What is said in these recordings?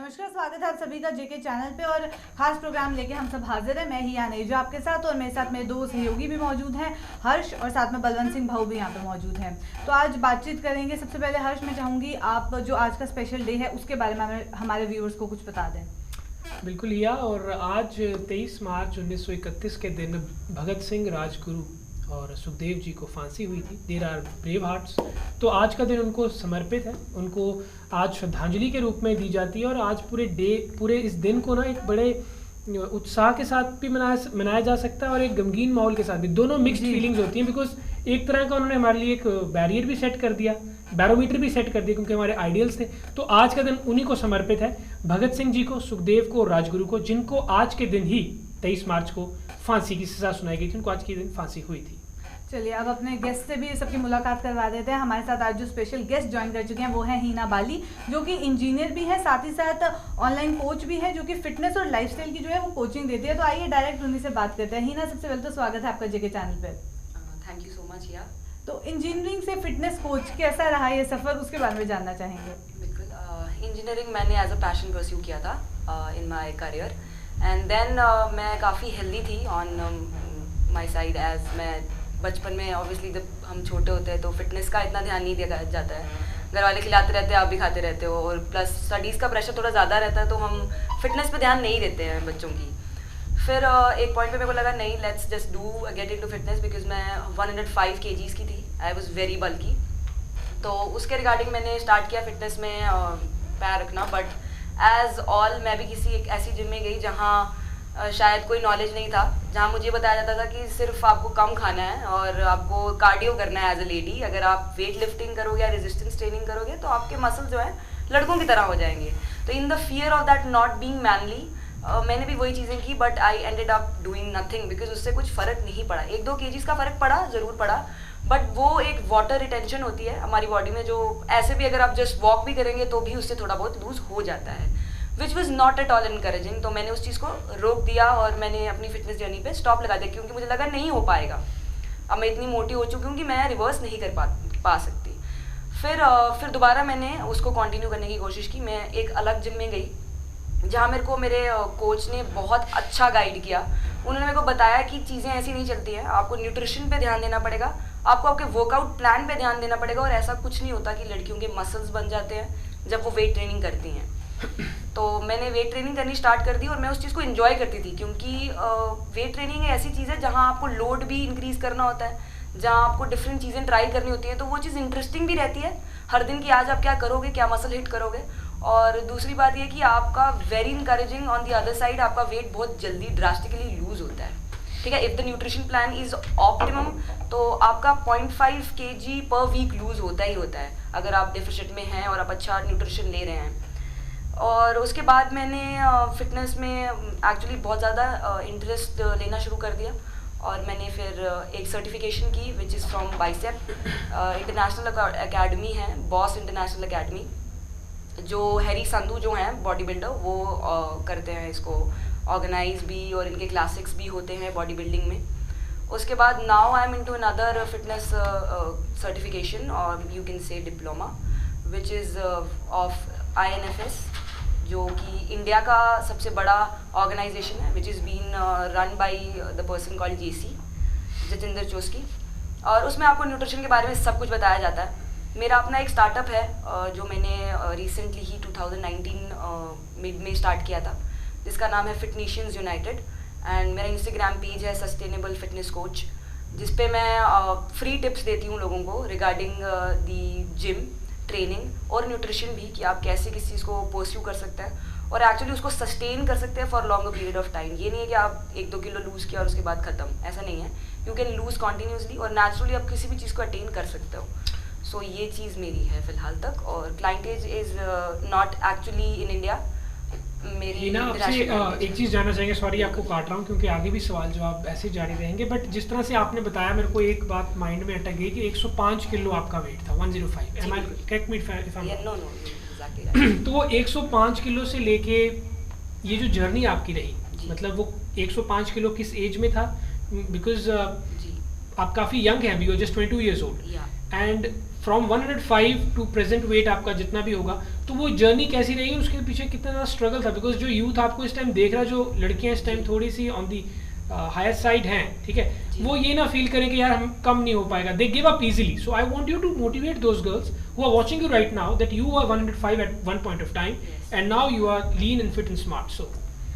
नमस्कार, स्वागत है आप सभी का जेके चैनल पे। और खास प्रोग्राम लेके हम सब हाजिर हैं। मैं ही अनेजा आपके साथ, और मेरे साथ मेरे दो सहयोगी भी मौजूद हैं, हर्ष, और साथ में बलवंत सिंह भाऊ भी यहाँ पे मौजूद हैं। तो आज बातचीत करेंगे। सबसे पहले हर्ष, मैं चाहूँगी आप जो आज का स्पेशल डे है उसके बारे में हमारे व्यूअर्स को कुछ बता दें। बिल्कुल हिया, और आज 23 मार्च 1931 के दिन भगत सिंह, राजगुरु और सुखदेव जी को फांसी हुई थी। There are brave hearts. तो आज का दिन उनको समर्पित है, उनको आज श्रद्धांजलि के रूप में दी जाती है। और आज पूरे इस दिन को ना एक बड़े उत्साह के साथ भी मनाया जा सकता है और एक गमगीन माहौल के साथ भी। दोनों मिक्स्ड फीलिंग्स होती हैं, बिकॉज एक तरह का उन्होंने हमारे लिए एक बैरियर भी सेट कर दिया, बैरोमीटर भी सेट कर दिया, क्योंकि हमारे आइडियल्स थे। तो आज का दिन उन्हीं को समर्पित है, भगत सिंह जी को, सुखदेव को और राजगुरु को, जिनको आज के दिन ही 23 मार्च को फांसी की सजा सुनाई गई थी। उनको आज के दिन फांसी हुई थी। चलिए, अब अपने गेस्ट से भी सबकी मुलाकात करवा देते हैं। हमारे साथ आज जो स्पेशल गेस्ट ज्वाइन कर चुके हैं वो है हीना बाली, जो कि इंजीनियर भी है, साथ ही साथ ऑनलाइन कोच भी है, जो कि फिटनेस और लाइफस्टाइल की जो है वो कोचिंग देती है। तो आइए डायरेक्ट उन्हीं से बात करते हैं। हीना, सबसे पहले तो स्वागत है आपका जेके चैनल पे। थैंक यू सो मच यार। तो इंजीनियरिंग से फिटनेस कोच कैसा रहा ये सफ़र, उसके बारे में जानना चाहेंगे। बिल्कुल, इंजीनियरिंग मैंने एज अ पैशन परस्यू किया था in my career, and then मैं काफ़ी हेल्दी थी ऑन माय साइड। एज मैं बचपन में ऑब्वियसली जब हम छोटे होते हैं तो फिटनेस का इतना ध्यान नहीं दिया जाता है, घर वाले खिलाते रहते हैं, आप भी खाते रहते हो, और प्लस स्टडीज़ का प्रेशर थोड़ा ज़्यादा रहता है, तो हम फिटनेस पे ध्यान नहीं देते हैं बच्चों की। फिर एक पॉइंट पे मेरे को लगा नहीं, let's just do get into fitness, because मैं 105 kgs की थी, आई वाज वेरी बल्की। तो उसके रिगार्डिंग मैंने स्टार्ट किया फिटनेस में पैर रखना। बट एज ऑल मैं भी किसी एक ऐसी जिम में गई जहाँ शायद कोई नॉलेज नहीं था, जहाँ मुझे बताया जाता था कि सिर्फ आपको कम खाना है और आपको कार्डियो करना है एज अ लेडी। अगर आप वेट लिफ्टिंग करोगे या रेजिस्टेंस ट्रेनिंग करोगे तो आपके मसल जो है लड़कों की तरह हो जाएंगे। तो in the fear of that not being manly मैंने भी वही चीज़ें की, but I ended up doing nothing, because उससे कुछ फ़र्क नहीं पड़ा। 1-2 kgs का फ़र्क पड़ा, ज़रूर पड़ा, बट वो एक वाटर रिटेंशन होती है हमारी बॉडी में, जो ऐसे भी अगर आप जस्ट वॉक भी करेंगे तो भी उससे थोड़ा बहुत लूज हो जाता है, which was not at all encouraging. तो मैंने उस चीज़ को रोक दिया और मैंने अपनी फिटनेस जर्नी पे स्टॉप लगा दिया, क्योंकि मुझे लगा नहीं हो पाएगा। अब मैं इतनी मोटी हो चुकी हूँ कि मैं रिवर्स नहीं कर पा सकती। फिर दोबारा मैंने उसको कंटिन्यू करने की कोशिश की। मैं एक अलग जिम में गई जहाँ मेरे को मेरे कोच ने बहुत अच्छा गाइड किया। उन्होंने मेरे को बताया कि चीज़ें ऐसी नहीं चलती हैं, आपको न्यूट्रिशन पे ध्यान देना पड़ेगा, आपको आपके वर्कआउट प्लान पे ध्यान देना पड़ेगा, और ऐसा कुछ नहीं होता कि लड़कियों के मसल्स बन जाते हैं जब वो वेट ट्रेनिंग करती हैं। तो मैंने वेट ट्रेनिंग करनी स्टार्ट कर दी, और मैं उस चीज़ को एंजॉय करती थी, क्योंकि वेट ट्रेनिंग ऐसी चीज़ है जहाँ आपको लोड भी इंक्रीज़ करना होता है, जहाँ आपको डिफरेंट चीज़ें ट्राई करनी होती हैं, तो वो चीज़ इंटरेस्टिंग भी रहती है हर दिन की आज आप क्या करोगे, क्या मसल हिट करोगे। और दूसरी बात ये कि आपका very encouraging on the other side, आपका वेट बहुत जल्दी ड्रास्टिकली लूज होता है। ठीक है, if the nutrition plan is optimum तो आपका 0.5 kg पर वीक लूज होता ही होता है, अगर आप डेफिसिट में हैं और आप अच्छा न्यूट्रिशन ले रहे हैं। और उसके बाद मैंने फिटनेस में एक्चुअली बहुत ज़्यादा इंटरेस्ट लेना शुरू कर दिया, और मैंने फिर एक सर्टिफिकेशन की which is from bicep international academy है, बॉस इंटरनेशनल अकेडमी, जो हैरी संधू जो हैं बॉडी बिल्डर, वो करते हैं इसको ऑर्गेनाइज भी, और इनके क्लासिक्स भी होते हैं बॉडी बिल्डिंग में। उसके बाद now I am into another fitness certification, और you can say diploma, which is of INFS, जो कि इंडिया का सबसे बड़ा ऑर्गेनाइजेशन है, which is been run by the person called JC, Jatinder Choski. और उसमें आपको न्यूट्रिशन के बारे में सब कुछ बताया जाता है। मेरा अपना एक स्टार्टअप है जो मैंने रिसेंटली ही 2019 मिड में स्टार्ट किया था, जिसका नाम है फिटनेशियंस यूनाइटेड, एंड मेरा इंस्टाग्राम पेज है सस्टेनेबल फिटनेस कोच, जिस पे मैं फ्री टिप्स देती हूँ लोगों को रिगार्डिंग दी जिम ट्रेनिंग और न्यूट्रिशन भी, कि आप कैसे किसी चीज़ को परस्यू कर सकते हैं और एक्चुअली उसको सस्टेन कर सकते हैं for longer period of time. ये नहीं है कि आप 1-2 किलो लूज़ किया और उसके बाद ख़त्म, ऐसा नहीं है। यू कैन लूज़ कॉन्टीन्यूसली और नेचुरली आप किसी भी चीज़ को अटेन कर सकते हो। सो ये चीज़ मेरी है फ़िलहाल तक, और clientage is not actually in India. मेरी ना आपसे एक चीज़ जानना चाहेंगे, सॉरी आपको काट रहा हूँ, क्योंकि आगे भी सवाल जवाब ऐसे जारी रहेंगे, बट जिस तरह से आपने बताया मेरे को एक बात माइंड में अटक गई कि 105 किलो आपका वेट था, 105, am I correct me if I am no exactly. तो वो 105 किलो से लेके ये जो जर्नी आपकी रही, मतलब वो 105 किलो किस एज में था? बिकॉज आप काफ़ी यंग हैं अभी, just 22 years old, and from 105 to present weight आपका जितना भी होगा, तो वो जर्नी कैसी रही, उसके पीछे कितना ज़्यादा स्ट्रगल था? बिकॉज जो यूथ आपको इस टाइम देख रहा है, जो लड़कियां इस टाइम थोड़ी सी ऑन दी हायर साइड हैं, ठीक है, वो ये ना फील करें कि यार हम कम नहीं हो पाएगा, they give up easily. So I want you to motivate those girls who are watching you right now that you are 105 at one point of time and now you are lean and fit and smart. So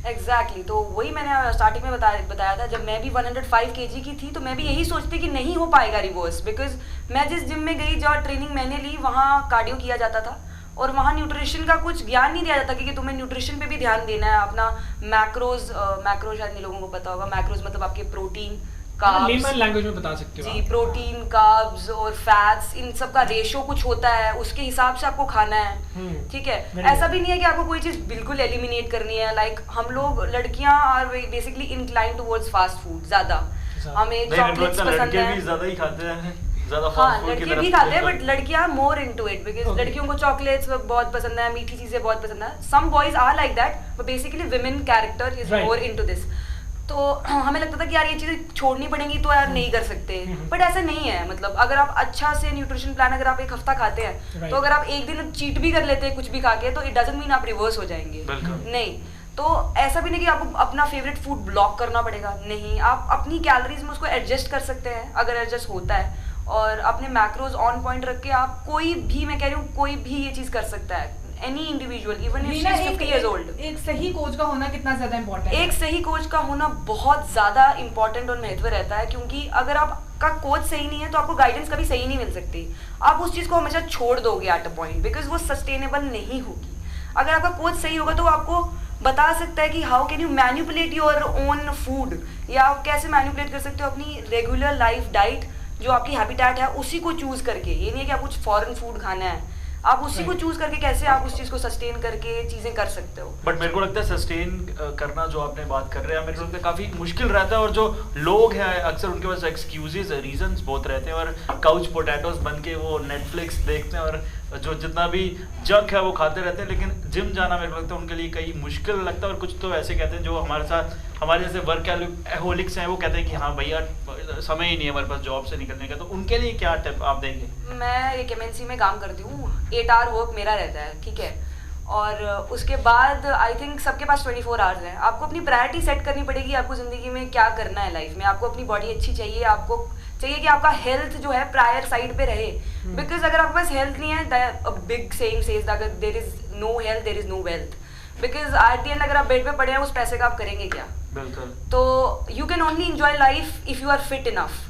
exactly तो वही मैंने starting में बताया था. जब मैं भी 105 kg की थी तो मैं भी यही सोचती कि नहीं हो पाएगा रिवर्स, बिकॉज मैं जिस जिम में गई, जो ट्रेनिंग मैंने ली, वहाँ कार्डियो किया जाता था और वहाँ न्यूट्रिशन का कुछ ज्ञान नहीं दिया जाता कि तुम्हें न्यूट्रिशन पे भी ध्यान देना है. अपना मैक्रोज शायद नहीं लोगों को पता होगा. मैक्रोज मतलब आपके प्रोटीन, कार्ब्स, लैंग्वेज में बता सकते हो जी, प्रोटीन, कार्ब्स और फैट्स, इन सब का रेशो कुछ होता है, उसके हिसाब से आपको खाना है. ठीक है, ऐसा भी नहीं है कि आपको कोई चीज बिल्कुल एलिमिनेट करनी है. लाइक हम लोग लड़कियां are basically incline towards fast food ज्यादा. हमें चॉकलेट्स पसंद है, ज्यादा ही खाते हैं, ज्यादा हाँ फास्ट फूड की लड़के तरफ भी खाते हैं, बट लड़कियां मोर इनटू इट बिकॉज लड़कियों को चॉकलेट्स बहुत पसंद है, मीठी चीजें बहुत पसंद है. Some boys are like that, but basically women character is more into this. तो हमें लगता था कि यार ये चीजें छोड़नी पड़ेंगी तो यार नहीं कर सकते, बट ऐसा नहीं है. मतलब अगर आप अच्छा से न्यूट्रिशन प्लान, अगर आप एक हफ्ता खाते हैं, तो अगर आप एक दिन चीट भी कर लेते हैं कुछ भी खा के, तो इट डजंट मीन आप रिवर्स हो जाएंगे. नहीं, तो ऐसा भी नहीं कि आपको अपना फेवरेट फूड ब्लॉक करना पड़ेगा. नहीं, आप अपनी कैलोरीज में उसको एडजस्ट कर सकते हैं अगर एडजस्ट होता है, और अपने मैक्रोज ऑन पॉइंट रख के आप कोई भी, मैं कह रही हूँ कोई भी ये चीज कर सकता है. Any individual, even if she is 50 years old. एक सही कोच का होना कितना ज्यादा इम्पोर्टेंट है? एक सही कोच का होना बहुत ज्यादा इम्पोर्टेंट और महत्व रहता है, क्योंकि अगर आपका कोच सही नहीं है तो आपको गाइडेंस कभी सही नहीं मिल सकती. आप उस चीज को हमेशा छोड़ दोगे एट अ पॉइंट, बिकॉज वो सस्टेनेबल नहीं होगी. अगर आपका कोच सही होगा तो आपको बता सकता है कि how can you manipulate your own food, या आप कैसे मैनिपुलेट कर सकते हो अपनी रेगुलर लाइफ डाइट, जो आपकी हैबिटेट है उसी को चूज करके. ये नहीं है कि आप कुछ फॉरेन फूड खाना है, आप उसी को चूज करके कैसे आप उस चीज को सस्टेन करके चीजें कर सकते हो. बट मेरे को लगता है सस्टेन करना, जो आपने बात कर रहे हैं, मेरे को लगता है काफी मुश्किल रहता है. और जो लोग हैं अक्सर उनके पास एक्सक्यूजेस, रीजंस बहुत रहते हैं, और काउच पोटैटोस बन के वो नेटफ्लिक्स देखते हैं और जो जितना भी जंक है वो खाते रहते हैं. लेकिन जिम जाना मेरे को लगता है उनके लिए कई मुश्किल लगता है. और कुछ तो ऐसे कहते हैं जो हमारे साथ, हमारे जैसे वर्कहोलिक्स हैं, वो कहते हैं कि हाँ भैया समय ही नहीं है हमारे पास जॉब से निकलने का. तो उनके लिए क्या टिप आप देंगे? मैं एक MNC में काम करती हूँ, 8 hour वर्क मेरा रहता है, ठीक है, और उसके बाद आई थिंक सबके पास 24 hours है. आपको अपनी प्रायोरिटी सेट करनी पड़ेगी. आपको जिंदगी में क्या करना है लाइफ में. आपको अपनी बॉडी अच्छी चाहिए, आपको चाहिए कि आपका हेल्थ जो है प्रायर साइड पे रहे. बिकॉज अगर आपके पास हेल्थ नहीं है, big saying says that there is no health there is no wealth. Because at the end अगर आप बेड पे पड़े हैं, उस पैसे का आप करेंगे क्या? बिल्कुल. तो you can only enjoy life if you are fit enough.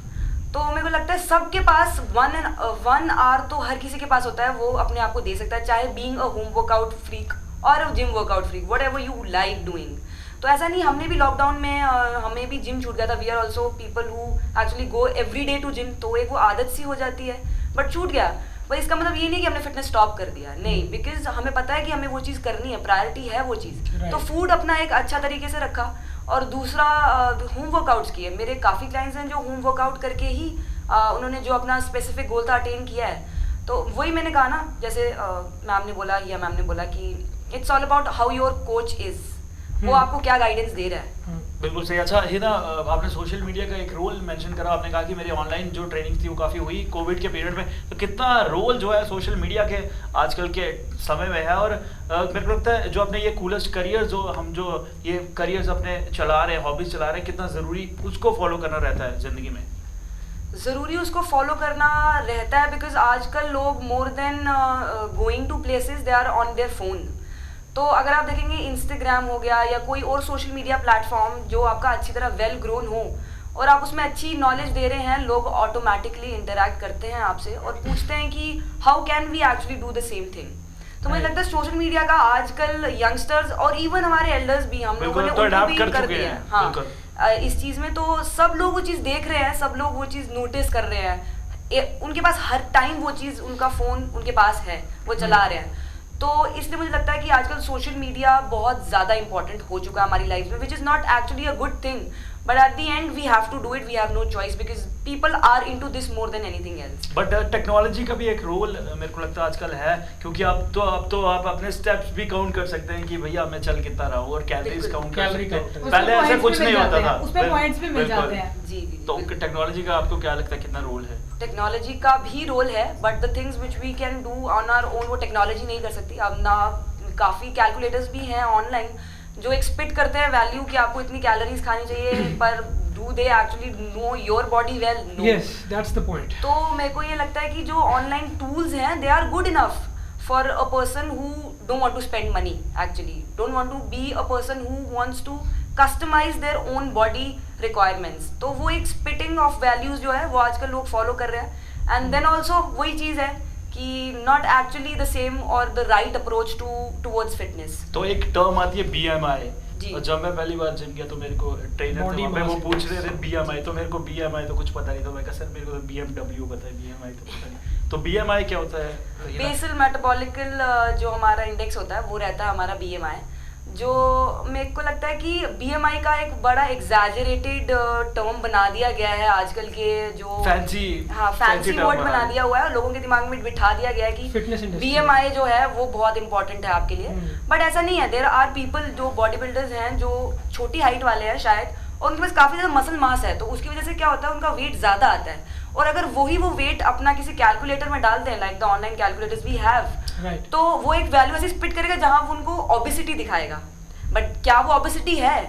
तो मेरे को लगता है सबके पास 1 hour तो हर किसी के पास होता है, वो अपने आप को दे सकता है, चाहे being a home workout freak और a gym workout freak, whatever you like doing. तो ऐसा नहीं, हमने भी लॉकडाउन में हमें भी जिम छूट गया था. We are also people who actually go every day to gym. तो एक वो आदत सी हो जाती है, बट छूट गया. पर इसका मतलब ये नहीं कि हमने फिटनेस स्टॉप कर दिया, नहीं, बिकॉज हमें पता है कि हमें वो चीज़ करनी है, प्रायोरिटी है वो चीज़. तो फूड अपना एक अच्छा तरीके से रखा, और दूसरा होम वर्कआउट्स किए. मेरे काफ़ी क्लाइंट्स हैं जो होम वर्कआउट करके ही उन्होंने जो अपना स्पेसिफिक गोल था अटेन किया है. तो वही मैंने कहा ना, जैसे मैम ने बोला कि it's all about how your coach is, वो आपको क्या गाइडेंस दे रहा है. बिल्कुल सही. अच्छा हिना, आपने सोशल मीडिया का एक रोल मेंशन करा. आपने कहा कि मेरी ऑनलाइन जो ट्रेनिंग थी वो काफ़ी हुई कोविड के पीरियड में. तो कितना रोल जो है सोशल मीडिया के आजकल के समय में है. और मेरे को लगता है जो अपने ये कूलेस्ट करियर, जो हम जो ये करियर्स अपने चला रहे हैं, हॉबीज चला रहे हैं, कितना ज़रूरी उसको फॉलो करना रहता है ज़िंदगी में? ज़रूरी उसको फॉलो करना रहता है, बिकॉज आजकल लोग more than going to places they are on their phone. तो अगर आप देखेंगे इंस्टाग्राम हो गया या कोई और सोशल मीडिया प्लेटफॉर्म जो आपका अच्छी तरह वेल ग्रोन हो और आप उसमें अच्छी नॉलेज दे रहे हैं, लोग ऑटोमेटिकली इंटरेक्ट करते हैं आपसे और पूछते हैं कि how can we actually do the same thing. तो मुझे लगता है सोशल मीडिया का आजकल यंगस्टर्स और इवन हमारे एल्डर्स भी, हम लोगों ने उनको भी कर दिया है. हाँ, इस चीज़ में तो सब लोग वो चीज़ देख रहे हैं, सब लोग वो चीज़ नोटिस कर रहे हैं. उनके पास हर टाइम वो चीज़, उनका फ़ोन उनके पास है, वो चला रहे हैं. तो इसलिए मुझे लगता है कि आजकल सोशल मीडिया बहुत ज़्यादा इंपॉर्टेंट हो चुका है हमारी लाइफ में, which is not actually a good thing. But at the end, we have to do it. We have no choice because people are into this more than anything else. But technology का भी एक role मेरे को लगता है आजकल है, क्योंकि अब तो आप अपने स्टेप्स भी काउंट कर सकते हैं कि भैया मैं चल कितना रहा हूँ, और कैलोरीज काउंट कर सकते हैं। पहले ऐसा कुछ नहीं होता था, उसमें पॉइंट्स भी मिल जाते हैं। जी जी। तो टेक्नोलॉजी का आपको क्या लगता है कितना रोल है? टेक्नोलॉजी का भी रोल है, but the things which we can do on our own वो टेक्नोलॉजी नहीं कर सकती। अब ना काफ़ी कैलकुलेटर्स भी हैं ऑनलाइन जो एक्सपेक्ट करते हैं वैल्यू कि आपको इतनी कैलोरीज खानी चाहिए, पर do they actually know your body well? Yes, that's the point. तो मेरे को ये लगता है कि जो ऑनलाइन टूल्स हैं they are good enough for a person who don't want to spend money, actually don't want to be a person who wants to customise their own body requirements. तो वो एक स्पिटिंग ऑफ वैल्यूज जो है वो आजकल लोग follow कर रहे हैं। एंड देन ऑल्सो वही चीज़ है कि नॉट एक्चुअली द सेम और the right approach towards fitness. तो एक टर्म आती है BMI, जी। और जब मैं पहली बार जिम गया तो मेरे को ट्रेनर थे वहाँ पे, वो पूछ रहे थे BMI, तो मेरे को BMI तो कुछ पता नहीं था। मैं कहा सर मेरे को तो BMW पता है, BMI तो पता नहीं। तो BMI क्या होता है? बेसल मेटाबॉलिकल जो हमारा इंडेक्स होता है वो रहता है हमारा BMI, जो मेरे को लगता है कि BMI का एक बड़ा एग्जैजरेटेड टर्म बना दिया गया है आजकल के जो फैंसी वर्ड बना दिया हुआ है, लोगों के दिमाग में बिठा दिया गया है कि BMI जो है वो बहुत इंपॉर्टेंट है आपके लिए। बट ऐसा नहीं है। देयर आर पीपल जो बॉडी बिल्डर्स हैं जो छोटी हाइट वाले हैं शायद, और उनके पास काफ़ी ज़्यादा मसल मास है, तो उसकी वजह से क्या होता है उनका वेट ज़्यादा आता है। और अगर वो वेट अपना किसी कैलकुलेटर में डाल दें, like the online calculators we have, तो वो एक वैल्यू ऐसी स्पिट करेगा जहां वो उनको ओबेसिटी दिखाएगा। बट क्या वो ओबेसिटी है?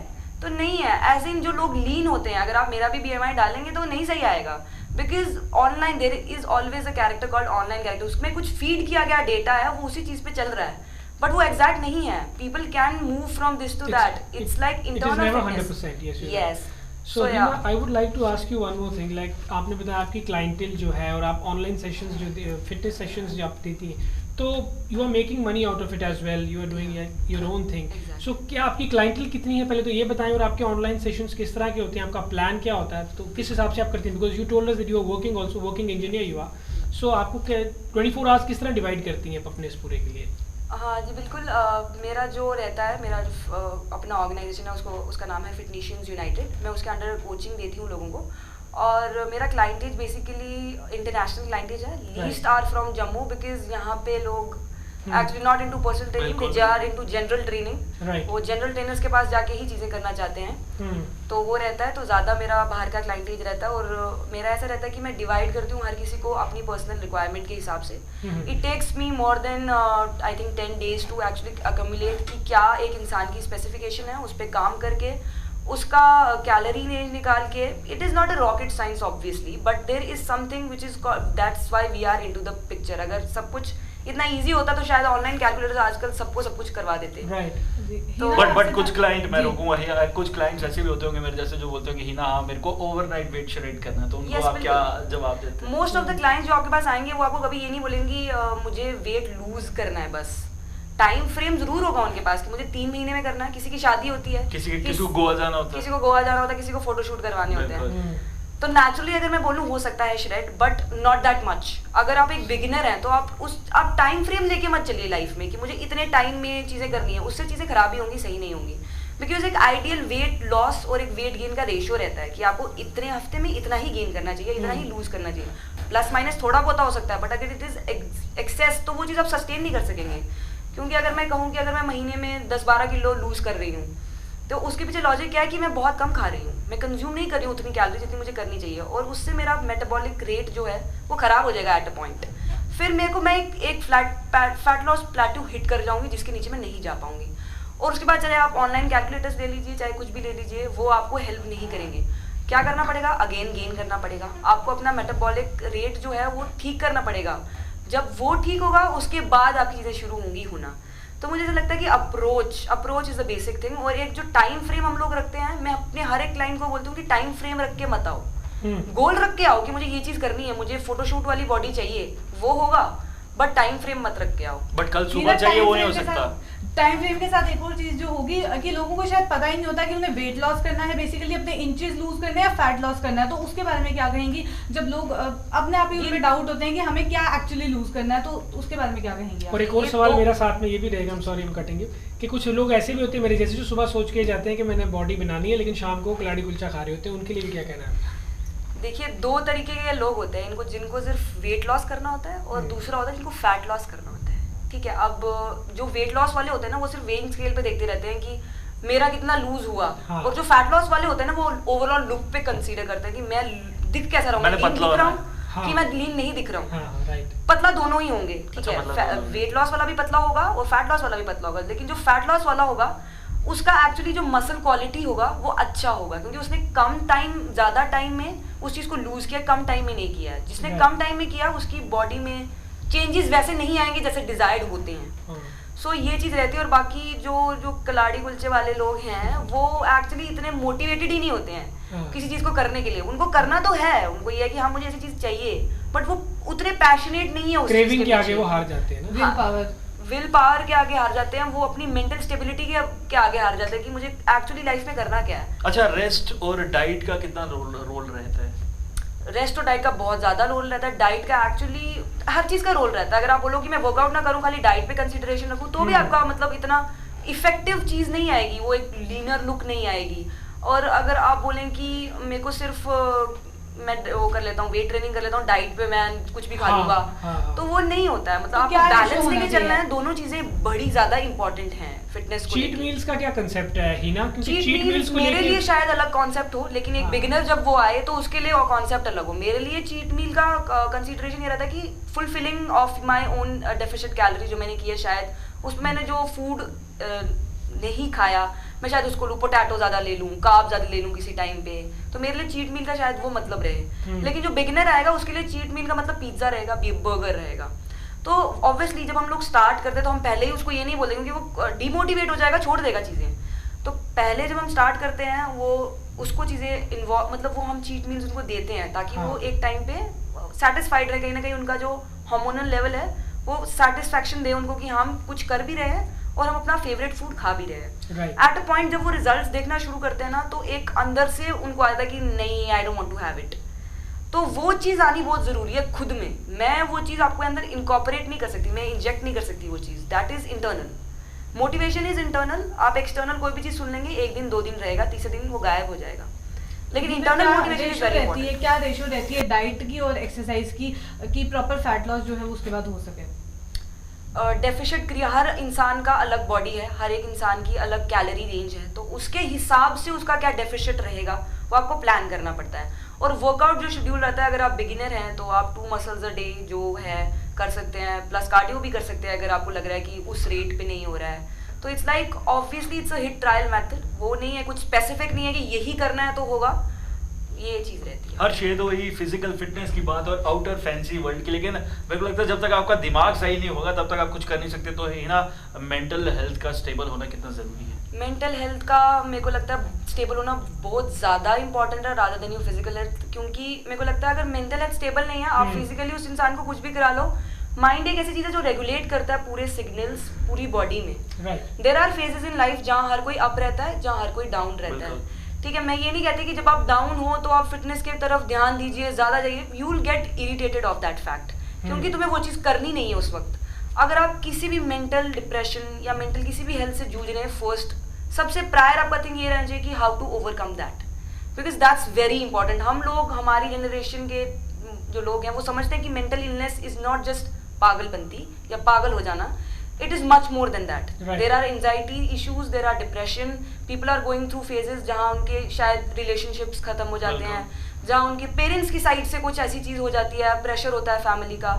तो नहीं है। ऐसे इन जो लोग लीन होते हैं, अगर आप मेरा भी BMI डालेंगे तो नहीं सही आएगा, because online there is always a character called online character. उसमें कुछ फीड किया गया डेटा है, वो उसी चीज पे चल रहा है, बट वो एग्जैक्ट नहीं है। People can move from this to that. It's like internal fitness. Yes. So I would like to ask you one more thing, like आपने बताया आपकी क्लाइंटेल जो है और आप ऑनलाइन सेशंस जो फिटनेस सेशंस जो आप देती हैं, तो you are making money out of it as well, you are doing your own thing. So क्या आपकी क्लाइंटेल कितनी है पहले तो ये बताएं, और आपके ऑनलाइन सेशंस किस तरह के होते हैं, आपका प्लान क्या होता है, तो किस हिसाब से आप करते हैं? Because you told us that you are working also, working engineer you are, so आपको 24 आवर्स किस तरह डिवाइड करती हैं अपने इस पूरे के लिए? हाँ जी बिल्कुल। मेरा जो रहता है, मेरा अपना ऑर्गेनाइजेशन है, उसका नाम है फिटनेशियंस यूनाइटेड। मैं उसके अंडर कोचिंग देती हूँ लोगों को, और मेरा क्लाइंटेज बेसिकली इंटरनेशनल क्लाइंटेज है। Least are from Jammu, because यहाँ पे लोग actually not into personal training, they are into general training. वो जनरल ट्रेनर्स के पास जाके ही चीज़ें करना चाहते हैं, तो वो रहता है। तो ज़्यादा मेरा बाहर का क्लाइंटेज रहता है, और मेरा ऐसा रहता है कि मैं डिवाइड करती हूँ हर किसी को अपनी पर्सनल रिक्वायरमेंट के हिसाब से। It takes me more than I think 10 days to actually accumulate कि क्या एक इंसान की स्पेसिफिकेशन है, उस पर काम करके उसका कैलोरी रेंज निकाल के। It is not a rocket science obviously, but there is something which is that's why we are into the picture. अगर सब कुछ इतना इजी होता तो शायद ऑनलाइन कैलकुलेटर्स आजकल सबको सब कुछ करवा देते। तो बट कुछ क्लाइंट, मैं रोकूंगा, कुछ क्लाइंट्स ऐसे भी होते होंगे मेरे जैसे जो बोलते हैं कि हिना हाँ मेरे को ओवरनाइट वेट श्रेड करना है, तो उनको आप क्या जवाब देते हैं? मोस्ट ऑफ द क्लाइंट्स जो आपके पास आएंगे वो आपको कभी ये नहीं बोलेंगे मुझे वेट लूज करना है। बस टाइम फ्रेम जरूर होगा उनके पास कि मुझे 3 महीने में करना है। किसी की शादी होती है, किसी को गोवा जाना होता है, किसी को फोटोशूट करवाने होते हैं। तो नेचुरली अगर मैं बोलूँ हो सकता है shred, but not that much. अगर आप एक बिगिनर हैं तो आप टाइम फ्रेम लेके मत चलिए लाइफ में कि मुझे इतने टाइम में चीज़ें करनी है, उससे चीज़ें खराब ही होंगी, सही नहीं होंगी। बिकॉज एक आइडियल वेट लॉस और एक वेट गेन का रेशियो रहता है कि आपको इतने हफ्ते में इतना ही गेन करना चाहिए, इतना ही लूज करना चाहिए। प्लस माइनस थोड़ा बहुत हो सकता है, बट अगर इट इज एक्सेस तो वो चीज़ आप सस्टेन नहीं कर सकेंगे। क्योंकि अगर मैं कहूँ कि अगर मैं महीने में 10-12 किलो लूज कर रही हूँ, तो उसके पीछे लॉजिक क्या है कि मैं बहुत कम खा रही हूँ, मैं कंज्यूम नहीं कर रही हूँ उतनी कैलोरी जितनी मुझे करनी चाहिए, और उससे मेरा मेटाबॉलिक रेट जो है वो खराब हो जाएगा एट अ पॉइंट। फिर मेरे को मैं एक फैट लॉस प्लेटू हिट कर जाऊंगी जिसके नीचे मैं नहीं जा पाऊंगी। और उसके बाद चाहे आप ऑनलाइन कैलकुलेटर्स ले लीजिए, चाहे कुछ भी ले लीजिए, वो आपको हेल्प नहीं करेंगे। क्या करना पड़ेगा? अगेन गेन करना पड़ेगा आपको। अपना मेटाबॉलिक रेट जो है वो ठीक करना पड़ेगा। जब वो ठीक होगा उसके बाद आपकी चीज़ें शुरू होंगी होना। तो मुझे ऐसा लगता है कि approach is the basic thing. और एक जो टाइम फ्रेम हम लोग रखते हैं, मैं अपने हर एक क्लाइंट को बोलती हूँ कि टाइम फ्रेम रख के मत आओ, गोल रख के आओ कि मुझे ये चीज़ करनी है, मुझे फोटोशूट वाली बॉडी चाहिए, वो होगा। बट टाइम फ्रेम मत रख के आओ। बट कल सुबह चाहिए वो नहीं हो सकता। टाइम फ्रेम के साथ एक और चीज जो होगी कि लोगों को शायद पता ही नहीं होता कि उन्हें वेट लॉस करना है, बेसिकली अपने इंचेस लूज करने हैं या फैट लॉस करना है। तो उसके बारे में क्या कहेंगी जब लोग अपने आप ही उनमें डाउट होते हैं कि हमें क्या एक्चुअली लूज करना है, तो उसके बारे में क्या कहेंगे? और एक और सवाल मेरा साथ में ये भी रहेगा, सॉरी हम कटेंगे, कि कुछ लोग ऐसे भी होते हैं मेरे जैसे जो सुबह सोच के जाते हैं कि मैंने बॉडी बनानी है लेकिन शाम को कलाड़ी कुलचा खा रहे होते हैं, उनके लिए भी क्या कहना है? देखिए, दो तरीके के लोग होते हैं, जिनको सिर्फ वेट लॉस करना होता है और दूसरा होता है जिनको फैट लॉस करना होता है। ठीक है, अब जो वेट लॉस वाले होते हैं ना वो सिर्फ वेइंग स्केल पे देखते रहते हैं कि मेरा कितना लूज हुआ। हाँ। और जो फैट लॉस वाले होते हैं ना वो ओवरऑल लुक पे कंसीडर करते हैं कि मैं दिख कैसा रहा हूँ, मैंने लीन पतला दिख रहा होना हूँ हाँ। कि मैं लीन नहीं दिख रहा हूँ। हाँ, राइट। पतला दोनों ही होंगे, ठीक अच्छा, है, मतलब वेट लॉस वाला भी पतला होगा और फैट लॉस वाला भी पतला होगा। लेकिन जो फैट लॉस वाला होगा उसका एक्चुअली जो मसल क्वालिटी होगा वो अच्छा होगा, क्योंकि उसने कम टाइम, ज्यादा टाइम में उस चीज को लूज किया, कम टाइम में नहीं किया है। जिसने Right. कम टाइम में किया उसकी बॉडी में चेंजेस वैसे नहीं आएंगे जैसे डिजायर्ड होते हैं। हाँ। सो ये चीज रहती है। और बाकी जो कलाड़ी कुलचे वाले लोग हैं वो एक्चुअली इतने मोटिवेटेड ही नहीं होते हैं हाँ। किसी चीज को करने के लिए। उनको करना तो है, उनको ये है कि हाँ मुझे ऐसी चीज चाहिए, बट वो उतने पैशनेट नहीं है उस चीज क्रेविंग के आगे पीछे। वो हार जाते हैं ना। विल पावर, विल पावर के आगे हार जाते हैं, वो अपनी मेंटल स्टेबिलिटी के आगे हार जाते हैं कि मुझे एक्चुअली लाइफ में करना क्या है। अच्छा, रेस्ट और डाइट का कितना रोल रहता है? रेस्ट और डाइट का बहुत ज्यादा रोल रहता है। डाइट का एक्चुअली हर चीज का रोल रहता है। अगर आप बोलो कि मैं वर्कआउट ना करूं, खाली डाइट पे कंसिडरेशन रखूं, तो भी आपका मतलब इतना इफेक्टिव चीज नहीं आएगी, वो एक लीनर लुक नहीं आएगी। और अगर आप बोलें कि मेरे को सिर्फ मैं वो कर लेता हूँ, वेट ट्रेनिंग कर लेता हूँ, डाइट पे मैं कुछ भी खा हाँ, लूंगा, हाँ। तो वो नहीं होता है। मतलब तो आपको क्या बैलेंस ratio लेके होना चलना चाहिए? है। दोनों चीजें बड़ी ज्यादा इंपॉर्टेंट हैं फिटनेस को चीट लेके। मील्स का क्या कंसेप्ट है हिना? क्योंकि चीट चीट मील्स मील्स को मेरे लेके लिए शायद अलग कॉन्सेप्ट हो, लेकिन एक हाँ। बिगिनर जब वो आए तो उसके लिए और कॉन्सेप्ट अलग हो। मेरे लिए चीट मील का कंसीडरेशन ये रहता है कि fulfilling of my own deficient calorie जो मैंने किया, शायद उसमें मैंने जो फूड नहीं खाया, मैं शायद उसको लूँ, पोटैटो ज्यादा ले लूँ, कार्ब ज्यादा ले लूँ किसी टाइम पे, तो मेरे लिए चीट मील का शायद वो मतलब रहे। लेकिन जो बिगिनर आएगा उसके लिए चीट मील का मतलब पिज्जा रहेगा, बर्गर रहेगा। तो ऑब्वियसली जब हम लोग स्टार्ट करते हैं तो हम पहले ही उसको ये नहीं बोलेंगे कि वो डिमोटिवेट हो जाएगा, छोड़ देगा चीजें। तो पहले जब हम स्टार्ट करते हैं वो उसको चीजें इन्वॉल्व, मतलब वो हम चीट मील्स उनको देते हैं ताकि वो एक टाइम पे सेटिस्फाइड रहे, कहीं ना कहीं उनका जो हार्मोनल लेवल है वो सेटिस्फैक्शन दे उनको कि हम कुछ कर भी रहे हैं और हम अपना फेवरेट फूड खा भी रहे हैं। Right. एट अ पॉइंट जब वो रिजल्ट्स देखना शुरू करते हैं ना, तो एक अंदर से उनको आता है कि नहीं, I don't want to have it. तो वो चीज आनी बहुत जरूरी है खुद में। मैं वो चीज आपको अंदर इनकॉर्पोरेट नहीं कर सकती, मैं इंजेक्ट नहीं कर सकती वो चीज। That is internal. Motivation is internal. आप एक्सटर्नल कोई भी चीज सुन लेंगे, एक दिन 2 दिन रहेगा, तीसरे दिन वो गायब हो जाएगा। लेकिन इंटरनल मोटिवेशन इज वेरी रहती है, इंपॉर्टेंट। क्या रेशियो रहती है डाइट की और एक्सरसाइज की कि प्रॉपर फैट लॉस जो है उसके बाद हो सके? डेफिशिएंट क्रिया, हर इंसान का अलग बॉडी है, हर एक इंसान की अलग कैलोरी रेंज है, तो उसके हिसाब से उसका क्या डेफिशिएंट रहेगा वो आपको प्लान करना पड़ता है। और वर्कआउट जो शेड्यूल रहता है, अगर आप बिगिनर हैं तो आप 2 मसल्स अ डे जो है कर सकते हैं, प्लस कार्डियो भी कर सकते हैं अगर आपको लग रहा है कि उस रेट पे नहीं हो रहा है। तो it's like obviously it's a hit trial method. वो नहीं है, कुछ स्पेसिफिक नहीं है कि यही करना है तो होगा, ये चीज रहती है। हर शेड वही फिजिकल फिटनेस की बात और आउटर फैंसी वर्ल्ड की, लेकिन मेरे को लगता है जब तक आपका दिमाग सही नहीं होगा तब तक आप कुछ कर नहीं सकते। तो हिना, मेंटल हेल्थ का स्टेबल होना कितना जरूरी है? मेंटल हेल्थ का मेरे को लगता है स्टेबल होना बहुत ज़्यादा इंपॉर्टेंट है rather than your physical health. क्योंकि मेरे को लगता है अगर मेंटल हेल्थ स्टेबल नहीं है, आप फिजिकली उस इंसान को कुछ भी करा लो, माइंड एक ऐसी चीज़ है जो रेगुलेट करता है पूरे सिग्नल्स पूरी बॉडी में। Right. There are phases in life जहाँ हर कोई अप रहता है, जहाँ हर कोई डाउन रहता है। ठीक है, मैं ये नहीं कहती कि जब आप डाउन हो तो आप फिटनेस की तरफ ध्यान दीजिए, ज़्यादा जाइए। You will get irritated of that fact, क्योंकि तुम्हें वो चीज़ करनी नहीं है उस वक्त। अगर आप किसी भी मेंटल डिप्रेशन या मेंटल किसी भी हेल्थ से जूझ रहे हैं, फर्स्ट सबसे प्रायर आपका थिंग ये रहना चाहिए कि how to overcome that, because that's very important. हम लोग, हमारी जनरेशन के जो लोग हैं वो समझते हैं कि mental illness is not just पागलपंती या पागल हो जाना, it is much more than that. Right. There are anxiety issues, there are depression, people are going through phases जहाँ उनके शायद relationships खत्म हो जाते हैं, जहाँ उनके पेरेंट्स की साइड से कुछ ऐसी चीज़ हो जाती है, प्रेशर होता है फैमिली का,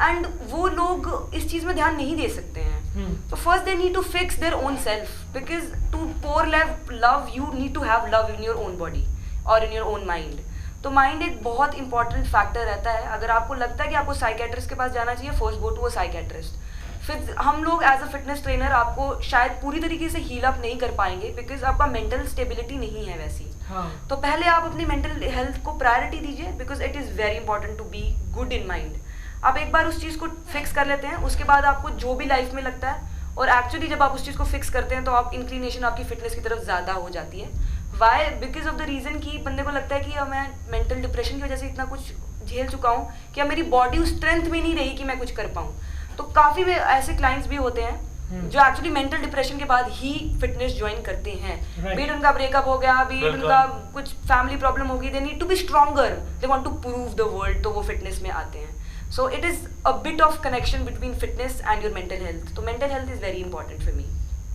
एंड वो लोग इस चीज़ में ध्यान नहीं दे सकते हैं। तो first they need to fix their own self, because to pour love you need to have love in your own body और इन योर ओन माइंड। तो माइंड एक बहुत इंपॉर्टेंट फैक्टर रहता है। अगर आपको लगता है कि आपको साइकेट्रिस्ट के पास जाना चाहिए, first go to a psychiatrist. फिर हम लोग एज अ फिटनेस ट्रेनर आपको शायद पूरी तरीके से हील अप नहीं कर पाएंगे, बिकॉज आपका मेंटल स्टेबिलिटी नहीं है वैसी। हाँ। तो पहले आप अपनी मेंटल हेल्थ को प्रायोरिटी दीजिए, because it is very important to be good in mind. आप एक बार उस चीज़ को फिक्स कर लेते हैं, उसके बाद आपको जो भी लाइफ में लगता है, और एक्चुअली जब आप उस चीज़ को फिक्स करते हैं तो आप इंक्लिनेशन आपकी फिटनेस की तरफ ज़्यादा हो जाती है। Why? Because of the reason कि बंदे को लगता है कि अब मैं मेंटल डिप्रेशन की वजह से इतना कुछ झेल चुका हूँ कि अब मेरी बॉडी उस स्ट्रेंथ में नहीं रही कि मैं कुछ कर पाऊँ। तो काफ़ी ऐसे क्लाइंट्स भी होते हैं जो एक्चुअली मेंटल डिप्रेशन के बाद ही फिटनेस ज्वाइन करते हैं। बीट उनका ब्रेकअप हो गया, बीट उनका कुछ फैमिली प्रॉब्लम होगी, they need to be stronger, they want to prove the world, तो वो फिटनेस में आते हैं। So it is a bit of connection between fitness and your mental health. तो mental health is very important for me.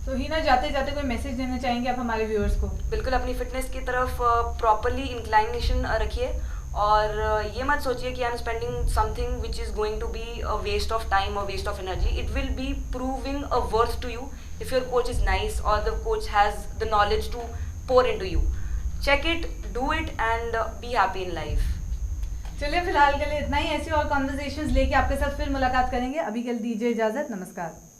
तो हिना, जाते जाते कोई मैसेज देना चाहेंगे आप हमारे व्यूअर्स को? बिल्कुल, अपनी फिटनेस की तरफ प्रॉपरली इंक्लाइनेशन रखिए, और ये मत सोचिए कि I am spending something which is going to be a waste of time और waste of energy. It will be proving a worth to you if your coach is nice or the coach has the knowledge to pour into you. Check it, do it and be happy in life. चलिए फिलहाल के लिए इतना ही। ऐसी और conversations लेके आपके साथ फिर मुलाकात करेंगे। अभी के लिए दीजिए इजाजत। नमस्कार।